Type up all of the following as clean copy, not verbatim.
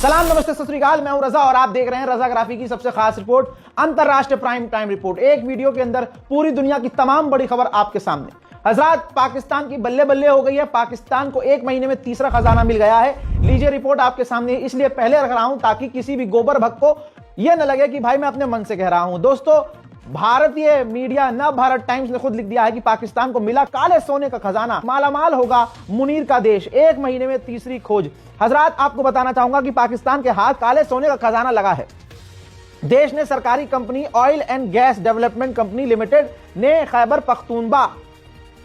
सलाम, नमस्ते, सत श्री अकाल। मैं हूं रजा और आप देख रहे हैं रजाग्राफी की सबसे खास रिपोर्ट, अंतरराष्ट्रीय प्राइम टाइम रिपोर्ट। एक वीडियो के अंदर पूरी दुनिया की तमाम बड़ी खबर आपके सामने। हजरात, पाकिस्तान की बल्ले बल्ले हो गई है। पाकिस्तान को एक महीने में तीसरा खजाना मिल गया है। लीजिए रिपोर्ट आपके सामने। इसलिए पहले रख रहा हूं ताकि किसी भी गोबर भक्त को यह न लगे कि भाई मैं अपने मन से कह रहा हूं। दोस्तों, भारतीय मीडिया नव भारत टाइम्स ने खुद लिख दिया है कि पाकिस्तान को मिला काले सोने का खजाना, मालामाल होगा मुनीर का देश, एक महीने में तीसरी खोज। हजरात, आपको बताना चाहूंगा कि पाकिस्तान के हाथ काले सोने का खजाना लगा है। देश ने सरकारी company oil and gas development company limited ने खैबर पख्तूनख्वा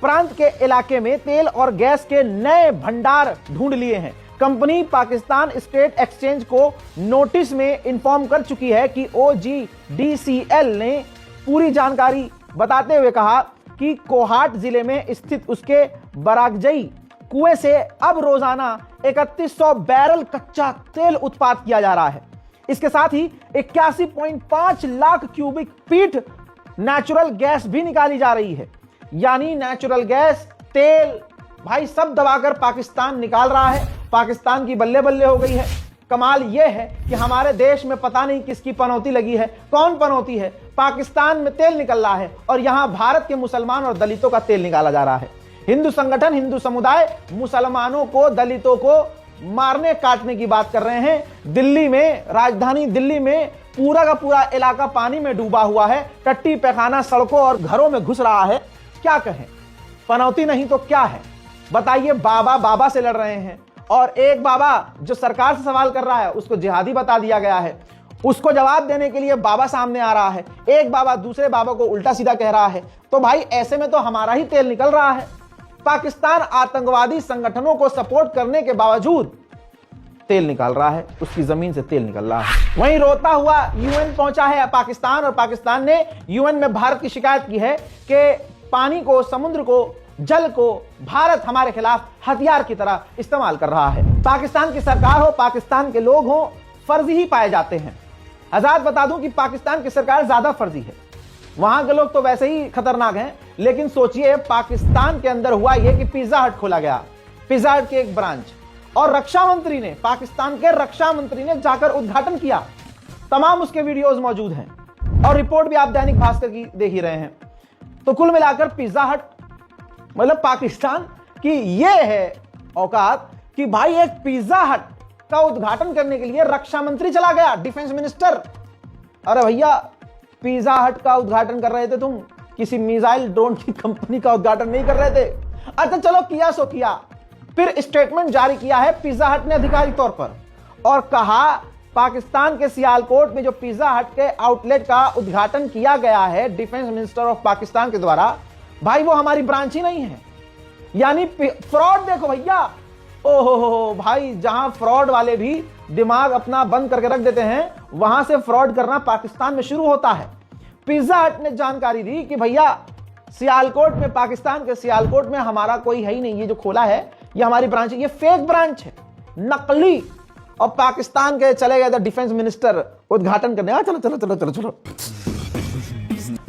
प्रांत के इलाके में तेल और गैस के नए भंडार ढूंढ लिए हैं। कंपनी पाकिस्तान स्टेट एक्सचेंज को नोटिस में इंफॉर्म कर चुकी है कि OGDCL ने पूरी जानकारी बताते हुए कहा कि कोहाट जिले में स्थित उसके बरागजई कुएं से अब रोजाना 3100 बैरल कच्चा तेल उत्पादन किया जा रहा है। इसके साथ ही 81.5 lakh cubic feet natural gas भी निकाली जा रही है। यानी नेचुरल गैस, तेल, भाई सब दबाकर पाकिस्तान निकाल रहा है। पाकिस्तान की बल्ले बल्ले हो गई है। कमाल यह है कि हमारे देश में पता नहीं किसकी पनौती लगी है। कौन पनौती है? पाकिस्तान में तेल निकल रहा है और यहां भारत के मुसलमान और दलितों का तेल निकाला जा रहा है। हिंदू संगठन, हिंदू समुदाय मुसलमानों को, दलितों को मारने काटने की बात कर रहे हैं। दिल्ली में, राजधानी दिल्ली में पूरा का पूरा इलाका पानी में डूबा हुआ है। टट्टी पैखाना सड़कों और घरों में घुस रहा है। क्या कहें? पनौती नहीं तो क्या है? बताइए। बाबा बाबा से लड़ रहे हैं और एक बाबा जो सरकार से सवाल कर रहा है उसको जिहादी बता दिया गया है। उसको जवाब देने के लिए बाबा सामने आ रहा है। एक बाबा दूसरे बाबा को उल्टा सीधा कह रहा है। तो भाई ऐसे में तो हमारा ही तेल निकल रहा है। पाकिस्तान आतंकवादी संगठनों को सपोर्ट करने के बावजूद तेल निकाल रहा है, उसकी जमीन से तेल निकल रहा है। वहीं रोता हुआ UN पहुंचा है पाकिस्तान और पाकिस्तान ने UN में भारत की शिकायत की है कि पानी को, समुद्र को, जल को भारत हमारे खिलाफ हथियार की तरह इस्तेमाल कर रहा है। पाकिस्तान की सरकार हो, पाकिस्तान के लोग हो, फर्जी ही पाए जाते हैं। आजाद बता दूं कि पाकिस्तान की सरकार ज्यादा फर्जी है। वहां के लोग तो वैसे ही खतरनाक हैं। लेकिन सोचिए, पाकिस्तान के अंदर हुआ यह कि पिज्जा हट खोला गया, पिज्जा हट के एक ब्रांच, और रक्षा मंत्री ने, पाकिस्तान के रक्षा मंत्री ने जाकर उद्घाटन किया। तमाम उसके वीडियोस मौजूद हैं और रिपोर्ट भी आप दैनिक भास्कर की देख ही रहे हैं। तो कुल मिलाकर पिज्जा हट, मतलब पाकिस्तान की यह है औकात कि भाई एक पिज्जा हट का उद्घाटन करने के लिए रक्षा मंत्री चला गया, डिफेंस मिनिस्टर। अरे भैया, पिज्जा हट का उद्घाटन कर रहे थे तुम, किसी मिसाइल ड्रोन की कंपनी का उद्घाटन नहीं कर रहे थे। अच्छा चलो, किया सो किया। फिर स्टेटमेंट जारी किया है पिज्जा हट ने आधिकारिक तौर पर और कहा पाकिस्तान के सियालकोट में जो पिज्जा हट के आउटलेट का उद्घाटन किया गया है डिफेंस मिनिस्टर ऑफ पाकिस्तान के द्वारा, भाई वो हमारी ब्रांच ही नहीं है। यानी फ्रॉड देखो भैया। ओहो भाई, जहां फ्रॉड वाले भी दिमाग अपना बंद करके रख देते हैं, वहां से फ्रॉड करना पाकिस्तान में शुरू होता है। पिज्जा हट ने जानकारी दी कि भैया सियालकोट में, पाकिस्तान के सियालकोट में हमारा कोई है ही नहीं। ये जो खोला है ये हमारी ब्रांच है, ये फेक ब्रांच है, नकली। और पाकिस्तान के चले गए थे डिफेंस मिनिस्टर उद्घाटन करने। चलो चलो चलो चलो चलो।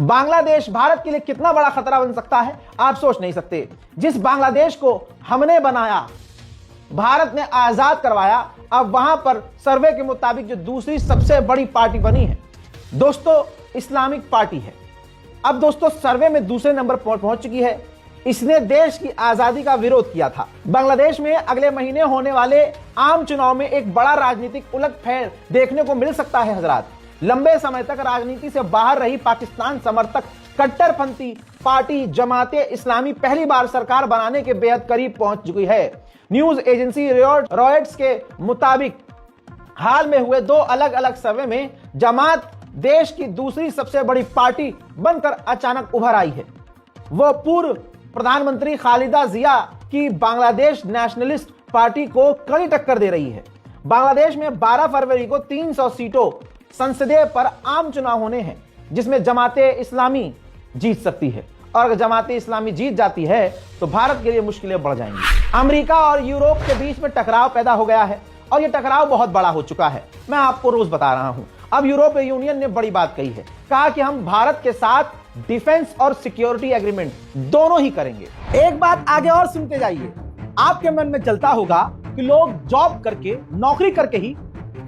बांग्लादेश भारत के लिए कितना बड़ा खतरा बन सकता है आप सोच नहीं सकते। जिस बांग्लादेश को हमने बनाया, भारत ने आजाद करवाया, अब वहां पर सर्वे के मुताबिक जो दूसरी सबसे बड़ी पार्टी बनी है दोस्तों, इस्लामिक पार्टी है। अब दोस्तों सर्वे में दूसरे नंबर पर पहुंच चुकी है। इसने देश की आजादी का विरोध किया था। बांग्लादेश में अगले महीने होने वाले आम चुनाव में एक बड़ा राजनीतिक उलटफेर देखने को मिल सकता है। हजरात, लंबे समय तक राजनीति से बाहर रही पाकिस्तान समर्थक कट्टरपंथी पार्टी जमाते इस्लामी पहली बार सरकार बनाने के बेहद करीब पहुंच चुकी है। न्यूज एजेंसी रॉयटर्स के मुताबिक हाल में हुए 2 अलग अलग सर्वे में जमात देश की दूसरी सबसे बड़ी पार्टी बनकर अचानक उभर आई है। वह पूर्व प्रधानमंत्री खालिदा जिया की बांग्लादेश नेशनलिस्ट पार्टी को कड़ी टक्कर दे रही है। बांग्लादेश में 12 फरवरी को 300 सीटों संसदीय पर आम चुनाव होने हैं, जिसमें जमाते इस्लामी जीत सकती है। और अगर जमाते इस्लामी जीत जाती है तो भारत के लिए मुश्किलें बढ़ जाएंगी। अमेरिका और यूरोप के बीच में टकराव पैदा हो गया है और यह टकराव बहुत बड़ा हो चुका है। मैं आपको रोज बता रहा हूं। अब यूरोपीय यूनियन ने बड़ी बात कही है, कहा कि हम भारत के साथ डिफेंस और सिक्योरिटी एग्रीमेंट दोनों ही करेंगे। एक बात आगे और सुनते जाइए। आपके मन में चलता होगा कि लोग जॉब करके, नौकरी करके ही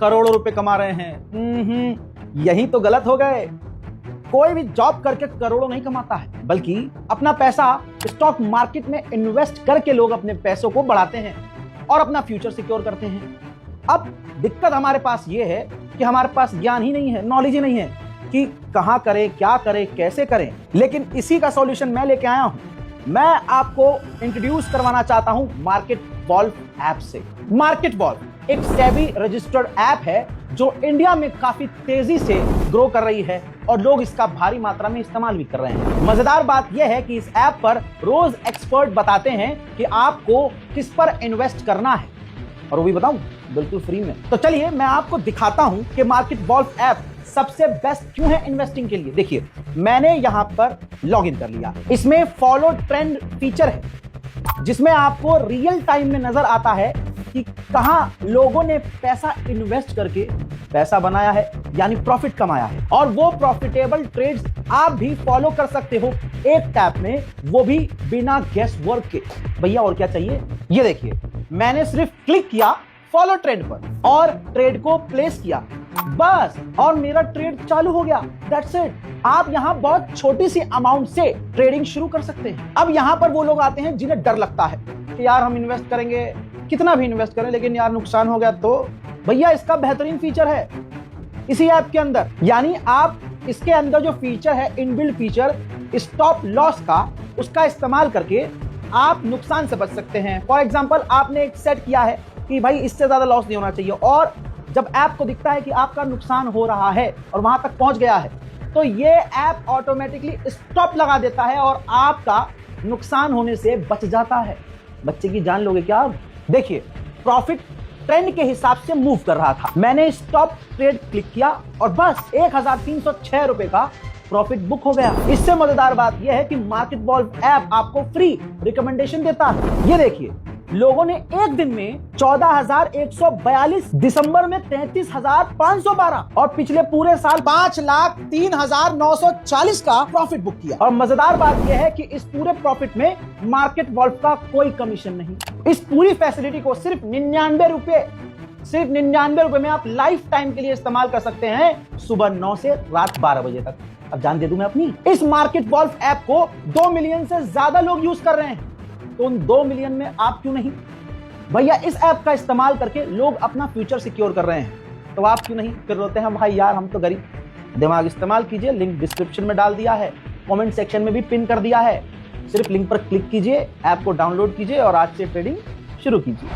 करोड़ों रुपए कमा रहे हैं। यही तो गलत हो गए। कोई भी जॉब करके करोड़ों नहीं कमाता है, बल्कि अपना पैसा स्टॉक मार्केट में इन्वेस्ट करके लोग अपने पैसों को बढ़ाते हैं और अपना फ्यूचर सिक्योर करते हैं। अब दिक्कत हमारे पास ये है कि हमारे पास ज्ञान ही नहीं है, नॉलेज ही नहीं है कि कहां करें, क्या करें, कैसे करें। लेकिन इसी का सॉल्यूशन मैं लेके आया हूं। मैं आपको इंट्रोड्यूस करवाना चाहता हूं मार्केट वॉल्व ऐप से। मार्केट वॉल्व एक सेबी रजिस्टर्ड ऐप है जो इंडिया में काफी तेजी से ग्रो कर रही है और लोग इसका भारी मात्रा में इस्तेमाल भी कर रहे हैं। मजेदार बात यह है कि इस ऐप पर रोज एक्सपर्ट बताते हैं कि आपको किस पर इन्वेस्ट करना है, और वो भी बताऊं बिल्कुल फ्री में। तो चलिए मैं आपको दिखाता हूं कि मार्केट वॉल्व ऐप सबसे बेस्ट क्यों है इन्वेस्टिंग के लिए। देखिए, मैंने यहां पर लॉग इन कर लिया। इसमें फॉलो ट्रेंड फीचर है जिसमें आपको रियल टाइम में नजर आता है कि कहां लोगों ने पैसा इन्वेस्ट करके पैसा बनाया है, यानी प्रॉफिट कमाया है। और वो प्रॉफिटेबल ट्रेड्स आप भी फॉलो कर सकते हो एक टैप में, वो भी बिना गेस वर्क के। भैया और क्या चाहिए। ये देखिए, मैंने सिर्फ क्लिक किया फॉलो ट्रेंड पर और ट्रेड को प्लेस किया, बस, और मेरा ट्रेड चालू हो गया। That's it. आप यहां बहुत छोटी सी अमाउंट से ट्रेडिंग शुरू कर सकते हैं। अब यहां पर वो लोग आते हैं जिन्हें डर लगता है कि यार हम इन्वेस्ट करेंगे, कितना भी इन्वेस्ट करें, लेकिन यार नुकसान हो गया तो। भैया इसका बेहतरीन फीचर है इसी ऐप के अंदर, यानी आप इसके अंदर जो फीचर है, इनबिल्ट फीचर स्टॉप लॉस का, उसका इस्तेमाल करके आप नुकसान से बच सकते हैं। फॉर एग्जांपल, आपने एक सेट किया है कि भाई इससे ज्यादा लॉस नहीं होना चाहिए, और जब ऐप को दिखता है कि आपका नुकसान हो रहा है और वहां तक पहुंच गया है, तो ये ऐप ऑटोमेटिकली स्टॉप लगा देता है और आपका नुकसान होने से बच जाता है। बच्चे की जान लोगे क्या आप। देखिए, प्रॉफिट ट्रेंड के हिसाब से मूव कर रहा था। मैंने स्टॉप ट्रेड क्लिक किया और बस 1306 रुपए का प्रॉफिट बुक हो गया। इससे मजेदार बात यह है कि मार्केट वॉल्व ऐप आपको फ्री रिकमेंडेशन देता है। ये देखिए, लोगों ने एक दिन में 14,142, दिसंबर में 33,512 और पिछले पूरे साल 5,03,940 का प्रॉफिट बुक किया। और मजेदार बात यह है कि इस पूरे प्रॉफिट में मार्केट वॉल्व का कोई कमीशन नहीं। इस पूरी फैसिलिटी को सिर्फ 99 रुपए में आप लाइफ टाइम के लिए इस्तेमाल कर सकते हैं, सुबह 9 से रात 12 बजे तक। अब जान दे दूं मैं अपनी। इस मार्केट वॉल्व ऐप को 2 मिलियन से ज्यादा लोग यूज कर रहे हैं, तो उन 2 मिलियन में आप क्यों नहीं। भैया इस ऐप का इस्तेमाल करके लोग अपना फ्यूचर सिक्योर कर रहे हैं, तो आप क्यों नहीं। फिर रोते हैं भाई यार हम तो गरीब। दिमाग इस्तेमाल कीजिए, लिंक डिस्क्रिप्शन में डाल दिया है, कमेंट सेक्शन में भी पिन कर दिया है। सिर्फ लिंक पर क्लिक कीजिए, ऐप को डाउनलोड कीजिए और आज से ट्रेडिंग शुरू कीजिए।